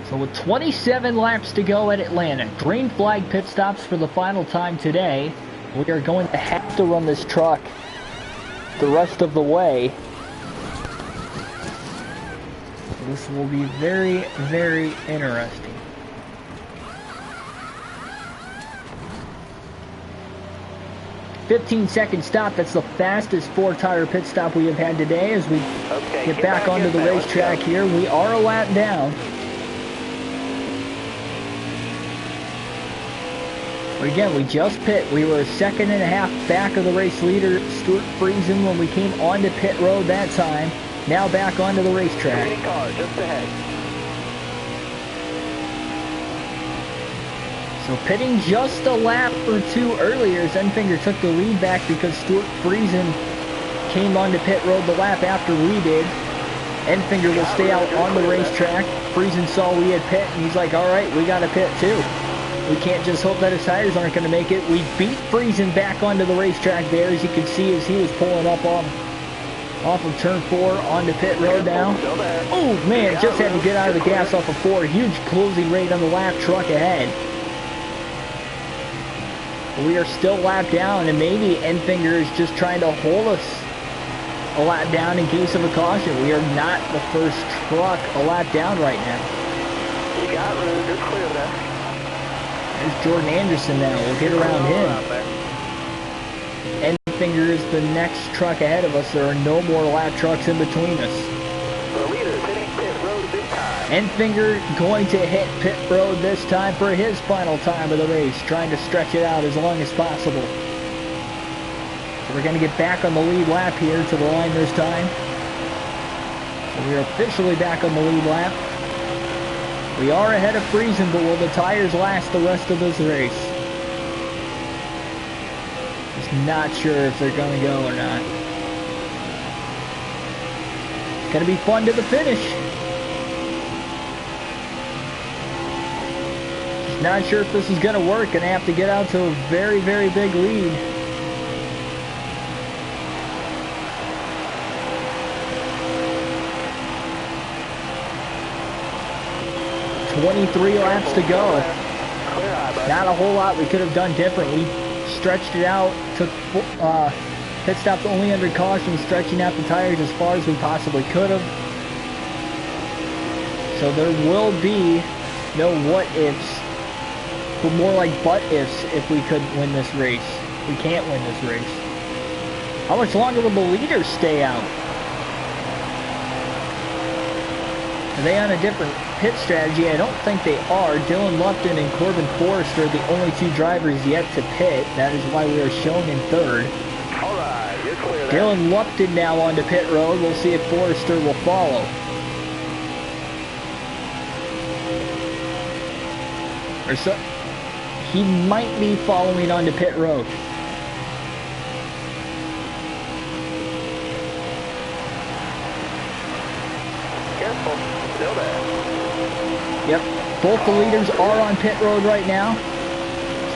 So with 27 laps to go at Atlanta, green flag pit stops for the final time today. We are going to have to run this truck the rest of the way. This will be very, very interesting. "15-second stop." That's the fastest 4-tire pit stop we have had today as we get back onto the racetrack here. We are a lap down. But again, we just pit. We were a second and a half back of the race leader, Stuart Friesen, when we came onto pit road that time. Now back onto the racetrack. Car just ahead. So pitting just a lap or two earlier as Enfinger took the lead back because Stuart Friesen came onto pit road the lap after we did. Enfinger will stay out on the racetrack. Friesen saw we had pit and he's like, all right, we got to pit too. We can't just hope that his tires aren't going to make it. We beat Friesen back onto the racetrack there, as you can see, as he was pulling up off of turn 4 onto pit road now. Oh man, just had to get out of the gas off of 4. Huge closing rate on the lap truck ahead. We are still lap down, and maybe Enfinger is just trying to hold us a lap down in case of a caution. We are not the first truck a lap down right now. You got room, you're clear there. There's Jordan Anderson now. We'll get around him. Enfinger is the next truck ahead of us. There are no more lap trucks in between us. The leader's hitting pit road this time. Enfinger going to hit pit road this time for his final time of the race, trying to stretch it out as long as possible. So we're going to get back on the lead lap here to the line this time. So we are officially back on the lead lap. We are ahead of Friesen, but will the tires last the rest of this race? Just not sure if they're going to go or not. It's going to be fun to the finish. Just not sure if this is going to work. Going to have to get out to a very, very big lead. 23 laps to go. Not a whole lot we could have done different. We stretched it out, took pit stops only under caution, stretching out the tires as far as we possibly could have. So there will be no what ifs, but more like but ifs if we could win this race. We can't win this race. How much longer will the leaders stay out? Are they on a different pit strategy? I don't think they are. Dylan Lupton and Corbin Forrester are the only two drivers yet to pit. That is why we are shown in third. All right, you're clear there. Dylan Lupton now onto pit road. We'll see if Forrester will follow. Or so, he might be following onto pit road. Careful, still there. Yep, both the leaders are on pit road right now.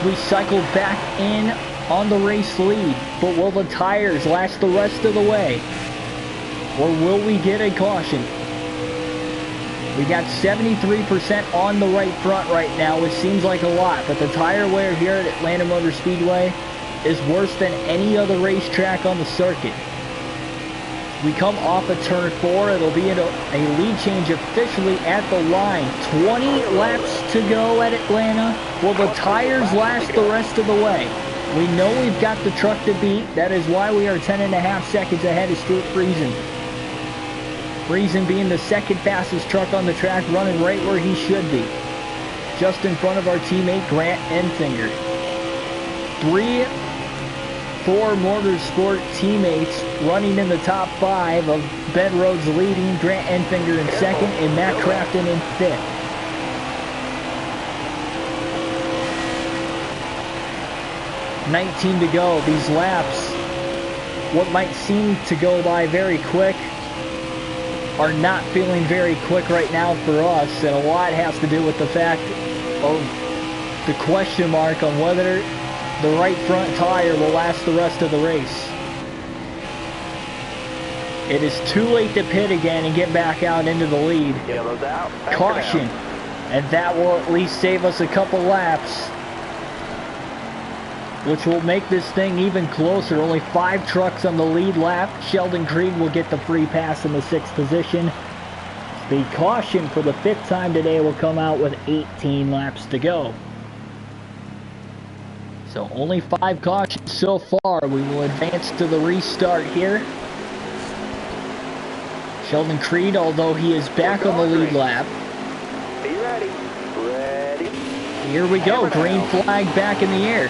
So we cycle back in on the race lead. But will the tires last the rest of the way? Or will we get a caution? We got 73% on the right front right now, which seems like a lot. But the tire wear here at Atlanta Motor Speedway is worse than any other racetrack on the circuit. We come off of turn 4. It'll be a lead change officially at the line. 20 laps to go at Atlanta. Will the tires last the rest of the way? We know we've got the truck to beat. That is why we are 10.5 seconds ahead of Stuart Friesen. Friesen being the second fastest truck on the track, running right where he should be. Just in front of our teammate Grant Enfinger. 3 Thor Motorsport teammates running in the top 5 of Ben Rhodes leading, Grant Enfinger in second, and Matt Crafton in 5th. $19 to go. These laps, what might seem to go by very quick, are not feeling very quick right now for us, and a lot has to do with the fact of the question mark on whether the right front tire will last the rest of the race. It is too late to pit again and get back out into the lead. Yellow's out. Caution, and that will at least save us a couple laps, which will make this thing even closer. Only 5 trucks on the lead lap. Sheldon Creed will get the free pass in the 6th position. The caution for the 5th time today will come out with 18 laps to go. So only 5 cautions so far. We will advance to the restart here. Sheldon Creed, although he is back on the lead lap. Be ready. Ready. Here we go. Green flag back in the air.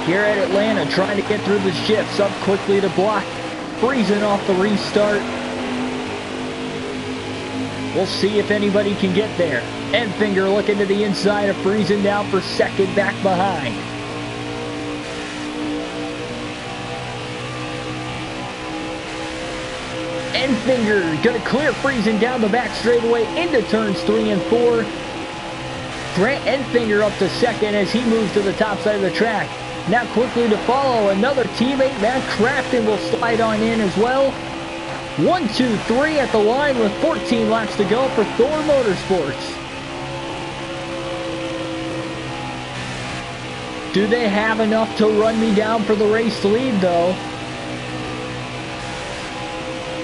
Here at Atlanta, trying to get through the shifts, up quickly to block Friesen off the restart. We'll see if anybody can get there. Enfinger looking to the inside of Friesen, down for second, back behind. Enfinger gonna clear Friesen down the back straightaway into turns 3 and 4. Grant Enfinger up to second as he moves to the top side of the track. Now quickly to follow, another teammate, Matt Crafton, will slide on in as well. 1, 2, 3 at the line with 14 laps to go for Thor Motorsports. Do they have enough to run me down for the race lead though?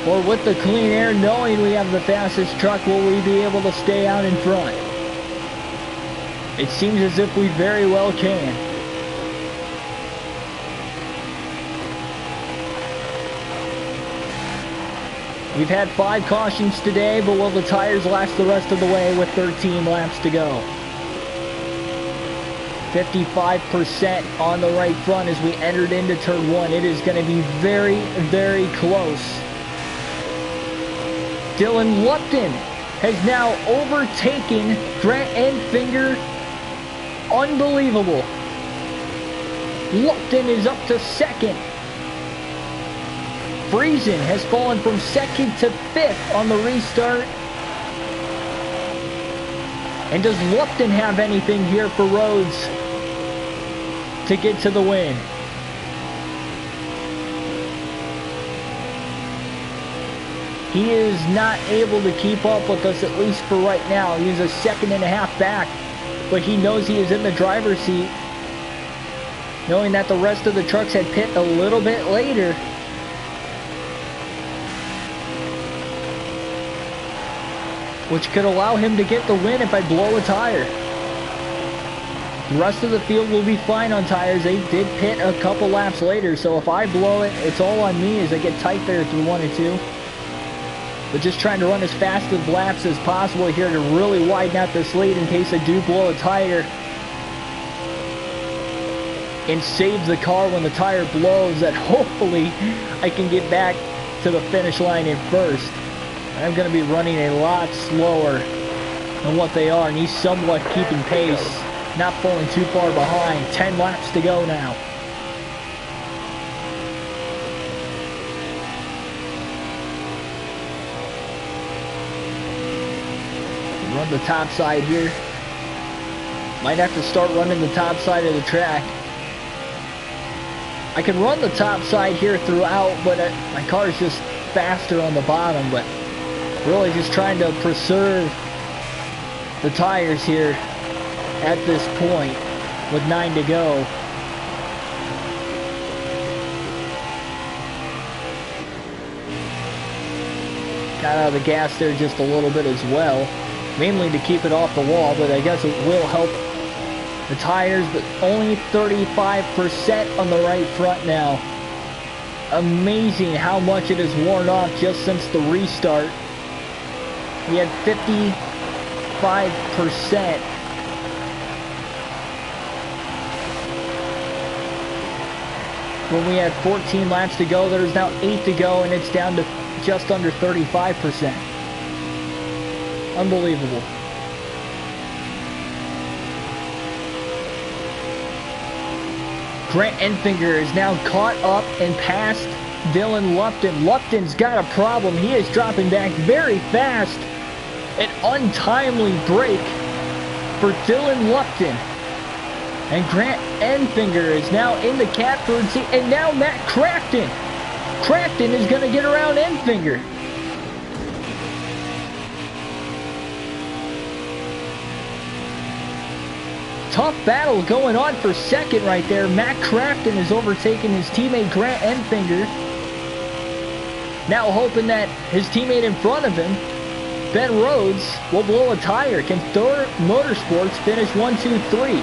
Or with the clean air, knowing we have the fastest truck, will we be able to stay out in front? It seems as if we very well can. We've had 5 cautions today, but will the tires last the rest of the way with 13 laps to go? 55% on the right front as we entered into turn 1. It is going to be very, very close. Dylan Lupton has now overtaken Grant Enfinger. Unbelievable. Lupton is up to second. Friesen has fallen from second to 5th on the restart. And does Lupton have anything here for Rhodes to get to the win? He is not able to keep up with us, at least for right now. He is a second and a half back, but he knows he is in the driver's seat, knowing that the rest of the trucks had pit a little bit later. Which could allow him to get the win if I blow a tire. The rest of the field will be fine on tires. They did pit a couple laps later, so if I blow it, it's all on me as I get tight there through 1 and 2. But just trying to run as fast of laps as possible here to really widen out this lead in case I do blow a tire. And save the car when the tire blows, that hopefully I can get back to the finish line in first. I'm going to be running a lot slower than what they are, and he's somewhat keeping pace, not falling too far behind. 10 laps to go now. Run the top side here. Might have to start running the top side of the track. I can run the top side here throughout, but my car is just faster on the bottom, but really just trying to preserve the tires here at this point with 9 to go. Got out of the gas there just a little bit as well, mainly to keep it off the wall, but I guess it will help the tires, but only 35% on the right front now. Amazing how much it has worn off just since the restart. We had 55%. When we had 14 laps to go, there's now 8 to go, and it's down to just under 35%. Unbelievable. Grant Enfinger is now caught up and passed Dylan Lupton. Lupton's got a problem. He is dropping back very fast. An untimely break for Dylan Lupton. And Grant Enfinger is now in the catbird seat. And now Matt Crafton. Crafton is going to get around Enfinger. Tough battle going on for second right there. Matt Crafton is overtaking his teammate Grant Enfinger. Now hoping that his teammate in front of him, Ben Rhodes, will blow a tire. Can Thor Motorsports finish 1, 2, 3?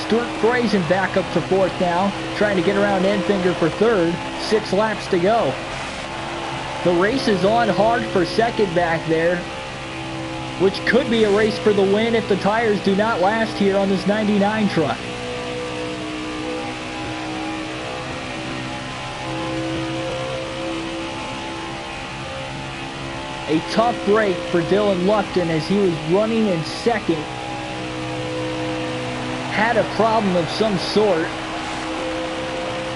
Stuart Friesen back up to 4th now, trying to get around Enfinger for 3rd. 6 laps to go. The race is on hard for second back there, which could be a race for the win if the tires do not last here on this 99 truck. A tough break for Dylan Lupton as he was running in second. Had a problem of some sort.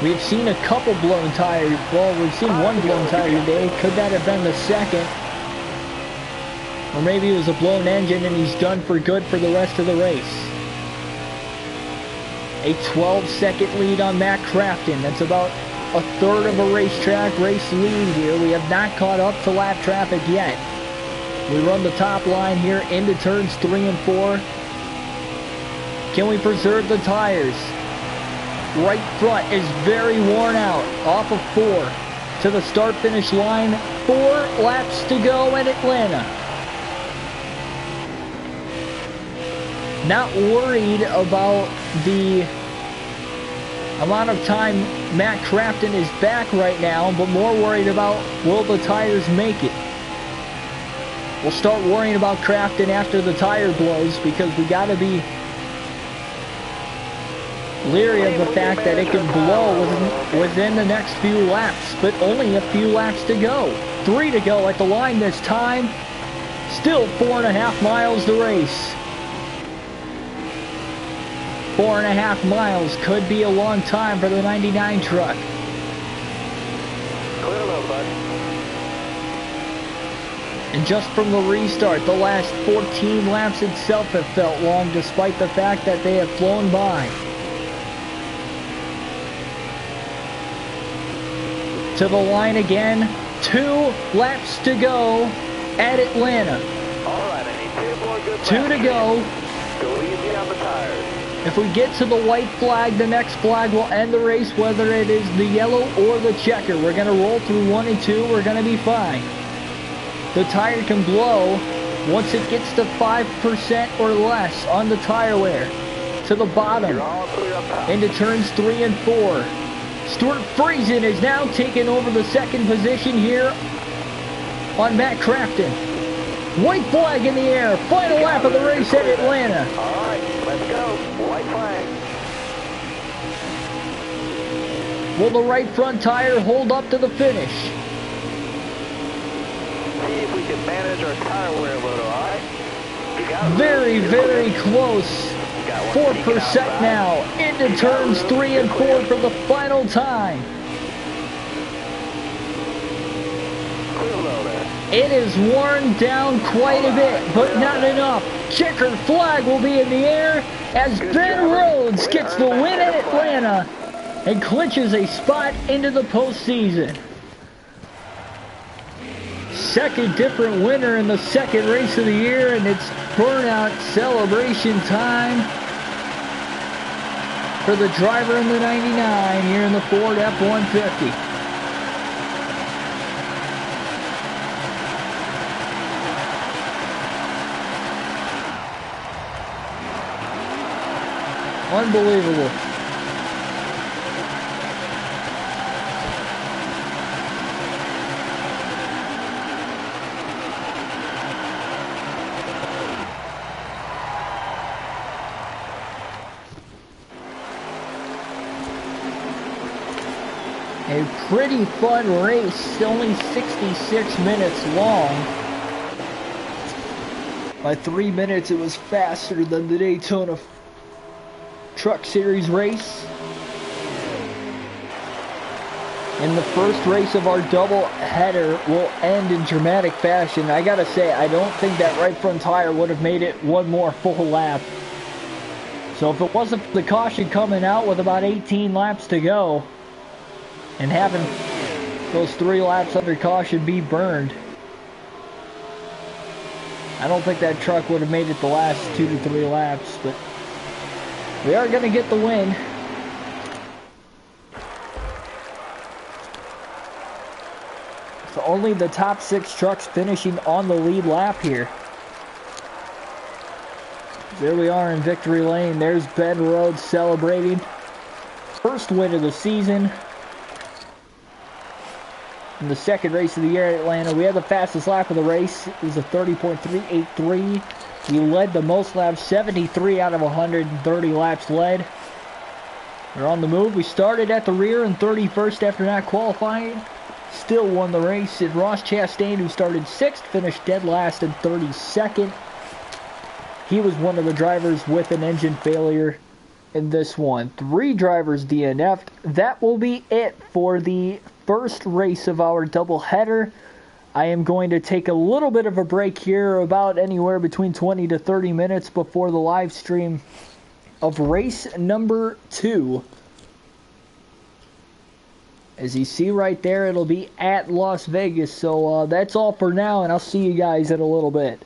We've seen a couple blown tires. Well, we've seen one blown tire today. Could that have been the second? Or maybe it was a blown engine and he's done for good for the rest of the race. A 12-second lead on Matt Crafton. That's about a third of a racetrack race lead here. We have not caught up to lap traffic yet. We run the top line here into turns 3 and 4. Can we preserve the tires? Right front is very worn out. Off of 4 to the start-finish line. 4 laps to go in Atlanta. Not worried about the amount of time Matt Crafton is back right now, but more worried about will the tires make it. We'll start worrying about Crafton after the tire blows, because we got to be leery of the fact that it can blow within the next few laps, but only a few laps to go. 3 to go at the line this time. Still 4.5 miles to race. 4.5 miles could be a long time for the 99 truck. Clear low, bud. And just from the restart, the last 14 laps itself have felt long, despite the fact that they have flown by. To the line again. 2 laps to go at Atlanta. All right, I need 2 more good laps. 2 to go. Go easy on the tires. If we get to the white flag, the next flag will end the race, whether it is the yellow or the checker. We're going to roll through 1 and 2. We're going to be fine. The tire can blow once it gets to 5% or less on the tire wear. To the bottom. Into turns 3 and 4. Stuart Friesen is now taking over the second position here on Matt Crafton. White flag in the air. Final lap of the race at Atlanta. All right, let's go. White flag. Will the right front tire hold up to the finish? See if we can manage our tire wear a little, all right? You got Very, very close. 4% now. Into turns 3 and 4 for the final time. It is worn down quite a bit, but not enough. Checkered flag will be in the air as Ben Rhodes gets the win at Atlanta and clinches a spot into the postseason. Second different winner in the second race of the year, and it's burnout celebration time for the driver in the 99 here in the Ford F-150. Unbelievable. A pretty fun race, only 66 minutes long. By 3 minutes it was faster than the Daytona Truck Series race. And the first race of our double header will end in dramatic fashion. I gotta say, I don't think that right front tire would have made it one more full lap. So if it wasn't for the caution coming out with about 18 laps to go and having those 3 laps under caution be burned, I don't think that truck would have made it the last 2 to 3 laps, but we are going to get the win. So only the top 6 trucks finishing on the lead lap here. There we are in victory lane. There's Ben Rhodes celebrating. First win of the season. In the second race of the year at Atlanta. We had the fastest lap of the race. It was a 30.383. We led the most laps, 73 out of 130 laps led. We're on the move. We started at the rear and 31st after not qualifying. Still won the race. And Ross Chastain, who started 6th, finished dead last in 32nd. He was one of the drivers with an engine failure in this one. 3 drivers DNF'd. That will be it for the first race of our doubleheader. I am going to take a little bit of a break here, about anywhere between 20 to 30 minutes before the live stream of race number 2. As you see right there, it'll be at Las Vegas. So that's all for now, and I'll see you guys in a little bit.